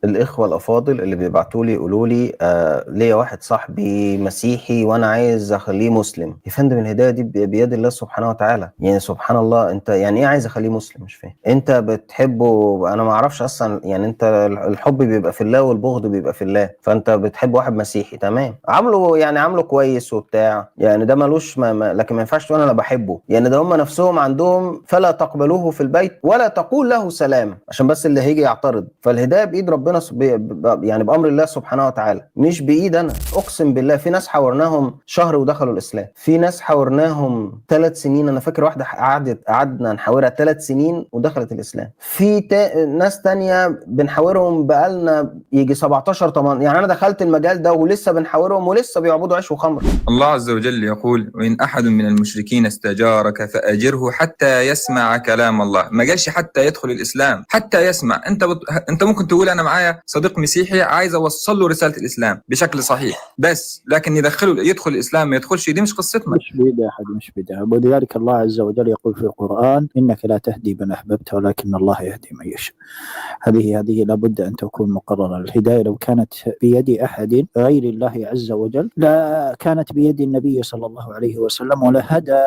الإخوة الأفاضل اللي بيبعتوا لي يقولوا لي ليا واحد صاحبي مسيحي وأنا عايز أخليه مسلم. يا فندم الهداية دي بيد الله سبحانه وتعالى. يعني سبحان الله، أنت يعني إيه عايز أخليه مسلم؟ مش فاهم. أنت بتحبه؟ أنا ما أعرفش أصلا. يعني أنت الحب بيبقى في الله والبغض بيبقى في الله. فأنت بتحب واحد مسيحي، تمام، عامله يعني عامله كويس وبتاع، يعني ده ملوش لكن ما ينفعش تقول أنا بحبه. يعني ده هم نفسهم عندهم فلا تقبلوه في البيت ولا تقول له سلام، عشان بس اللي هيجي يعترض. فالهدايه بايد ربنا يعني بامر الله سبحانه وتعالى، مش بايد انا. اقسم بالله في ناس حاورناهم شهر ودخلوا الاسلام، في ناس حاورناهم 3 سنين. انا فاكر واحده قعدنا نحاورها 3 سنين ودخلت الاسلام. في ناس تانية بنحاورهم بقالنا يجي 17 8. يعني انا دخلت المجال ده ولسه بنحاورهم ولسه بيعبدوا عيش وخمر. الله عز وجل يقول: وإن أحد من المشركين استجارك فأجره حتى يسمع كلام الله. ما قالش حتى يدخل الإسلام، حتى يسمع. أنت ممكن تقول أنا معايا صديق مسيحي عايز أوصل له رسالة الإسلام بشكل صحيح، بس لكن يدخل الإسلام ما يدخلش، دي مش قصتنا. مش بيد أحد، مش بيد أحد. ولذلك الله عز وجل يقول في القرآن: إنك لا تهدي من أحببت ولكن الله يهدي من يشاء. هذه لابد أن تكون مقررة. الهداية لو كانت بيد أحد غير الله عز وجل لا كانت بيد النبي صلى الله عليه وسلم، ولهدى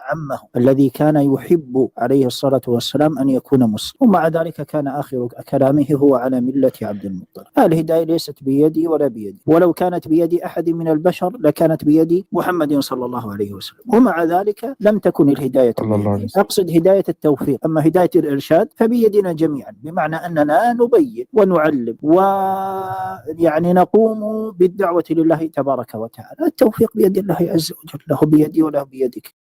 عمه الذي كان يحب عليه الصلاة والسلام أن يكون مسلم، ومع ذلك كان آخر كلامه هو على ملة عبد المطلب. الهداية ليست بيدي ولا بيدي، ولو كانت بيد أحد من البشر لكانت بيد محمد صلى الله عليه وسلم، ومع ذلك لم تكن الهداية بيدي. أقصد هداية التوفيق. أما هداية الإرشاد فبيدنا جميعا، بمعنى أننا نبين ونعلم ويعني نقوم بالدعوة لله تبارك وتعالى. التوفيق بيد الله عز وجل، له بيدي وله بيدك.